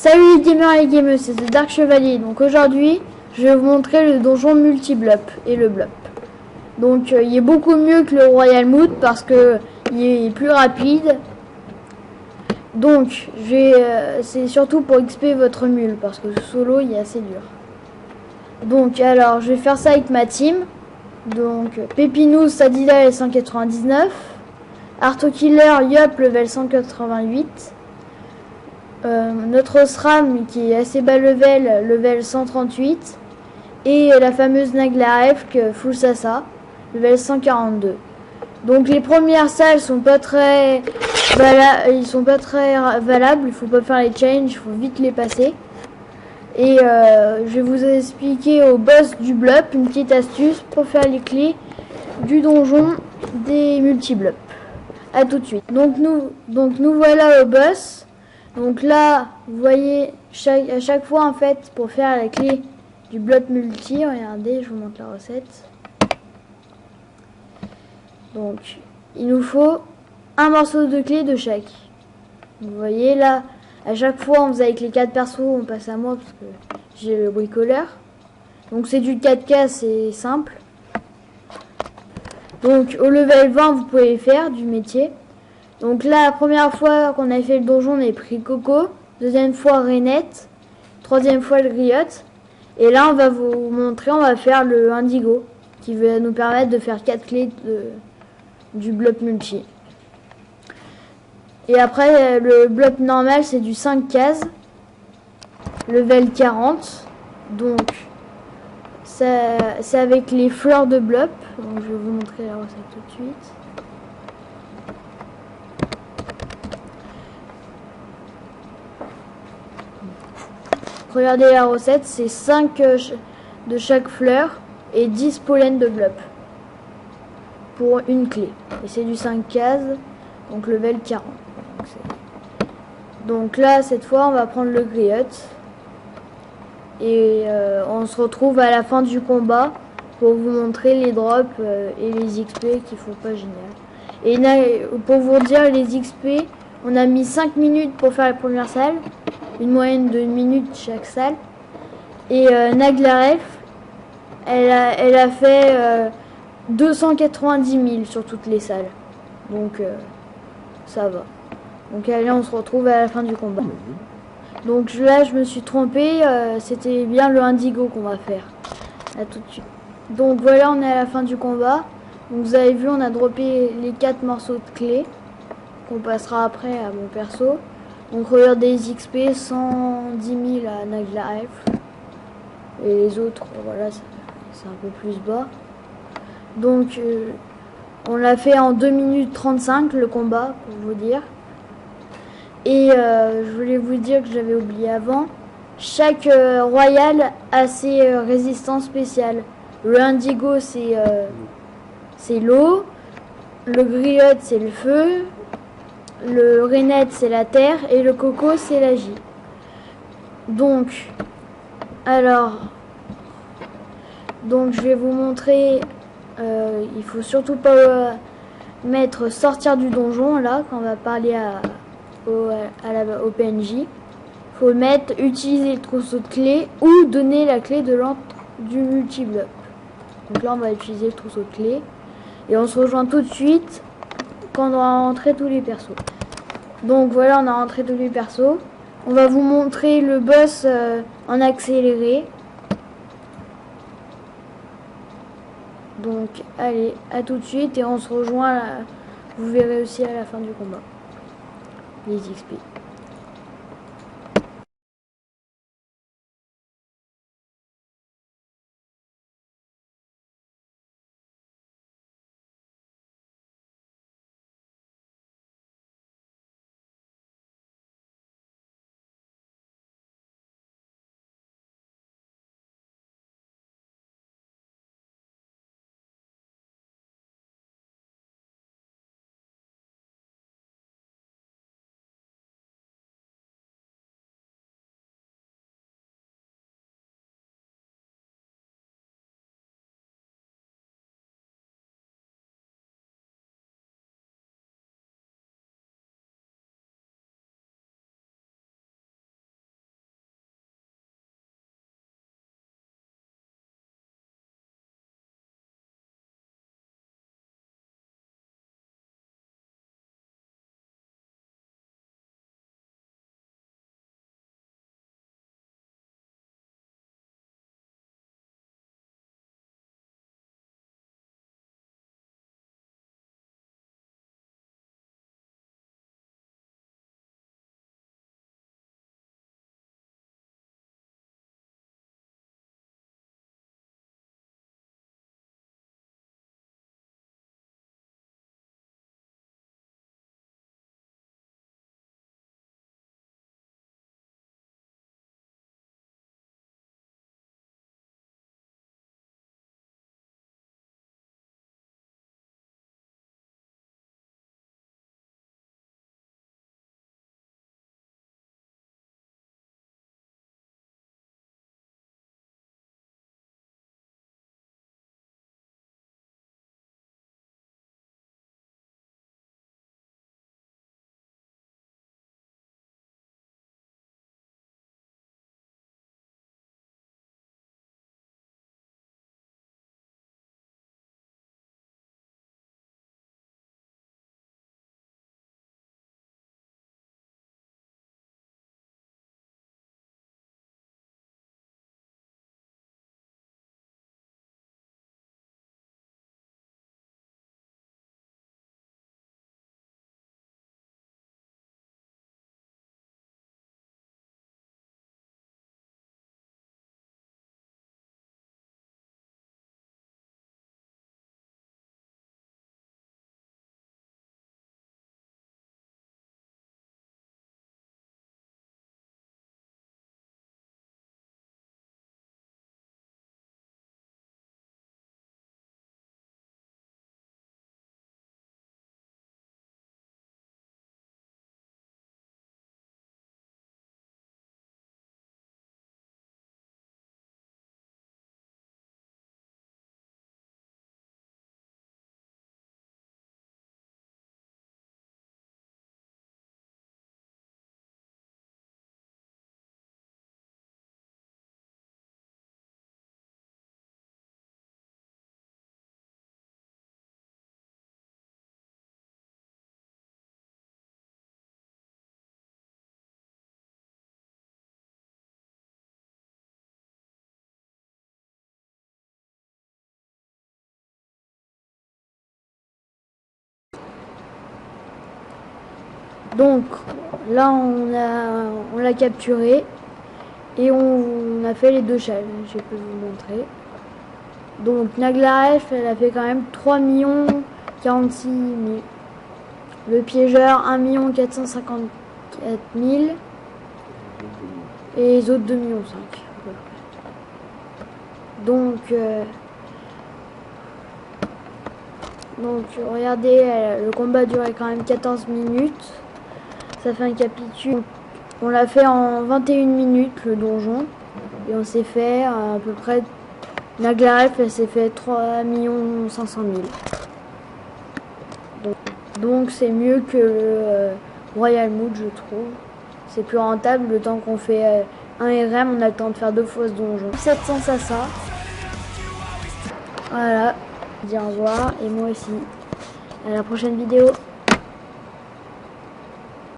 Salut les gamers et les gameuses, c'est The Dark Chevalier. Donc aujourd'hui, je vais vous montrer le donjon multi-blup et le blup. Donc il est beaucoup mieux que le Royal Mood parce que il est plus rapide. Donc c'est surtout pour XP votre mule parce que solo il est assez dur. Donc alors je vais faire ça avec ma team. Donc Pépinous, Sadida et 199. Arto Killer, Yop level 188. Notre SRAM qui est assez bas level 138, et la fameuse Naglaref full Sasa, level 142. Donc les premières salles sont pas très valables, il faut pas faire les changes, il faut vite les passer. Et je vais vous expliquer au boss du blup une petite astuce pour faire les clés du donjon des multi-blups. A tout de suite. Donc nous voilà au boss. Donc là, vous voyez, à chaque fois en fait, pour faire la clé du bloc multi, regardez, je vous montre la recette. Donc, il nous faut un morceau de clé de chaque. Vous voyez là, à chaque fois, on faisait avec les 4 persos, on passe à moi parce que j'ai le bricoleur. Donc c'est du 4K, c'est simple. Donc au level 20, vous pouvez faire du métier. Donc là, la première fois qu'on a fait le donjon, on a pris Coco. Deuxième fois, Renette. Troisième fois, le Griotte. Et là, on va vous montrer, on va faire le Indigo, qui va nous permettre de faire 4 clés du bloc multi. Et après, le bloc normal, c'est du 5 cases, level 40. Donc, c'est avec les fleurs de bloc. Donc, je vais vous montrer la recette tout de suite. Regardez la recette, c'est 5 de chaque fleur et 10 pollen de blup pour une clé. Et c'est du 5 cases, donc level 40. Donc là, cette fois, on va prendre le griotte. Et on se retrouve à la fin du combat pour vous montrer les drops et les XP qui font pas génial. Et pour vous dire les XP, on a mis 5 minutes pour faire la première salle, une moyenne de 1 minute chaque salle. Et Naglaref, elle a fait 290 000 sur toutes les salles. Donc ça va. Donc allez, on se retrouve à la fin du combat. Donc là, je me suis trompée. C'était bien le Indigo qu'on va faire. À tout de suite. Donc voilà, on est à la fin du combat. Donc vous avez vu, on a droppé les 4 morceaux de clés qu'on passera après à mon perso. Donc regardez les XP, 110 000 à Naglaref. Et les autres, voilà, c'est un peu plus bas. Donc on l'a fait en 2 minutes 35 le combat, pour vous dire. Et je voulais vous dire que j'avais oublié avant. Chaque royal a ses résistances spéciales. Le indigo c'est l'eau. Le griotte c'est le feu. Le renette c'est la terre. Et le coco c'est la J. Donc, donc je vais vous montrer. Il faut surtout pas mettre sortir du donjon là quand on va parler au PNJ. Faut mettre utiliser le trousseau de clés ou donner la clé de l'entre du multi-bloc. Donc là on va utiliser le trousseau de clés et on se rejoint tout de suite quand on aura rentré tous les persos. Donc voilà, on a rentré tous les persos. On va vous montrer le boss en accéléré. Donc allez, à tout de suite et on se rejoint là, vous verrez aussi à la fin du combat les XP. Donc là on l'a capturé et on a fait les 2 challenges, je peux vous montrer. Donc Naglaref, elle a fait quand même 3 46 000. Le piégeur 1 454 000 et les autres 2,5 millions. Donc regardez, le combat durait quand même 14 minutes. Ça fait un capitule. On l'a fait en 21 minutes le donjon. Et on s'est fait à peu près... Naglaref, elle s'est fait 3 500 000. Donc c'est mieux que le Royal Mood, je trouve. C'est plus rentable, le temps qu'on fait un RM, on a le temps de faire 2 fois ce donjon. 700 ça. Voilà, dis au revoir et moi aussi. À la prochaine vidéo.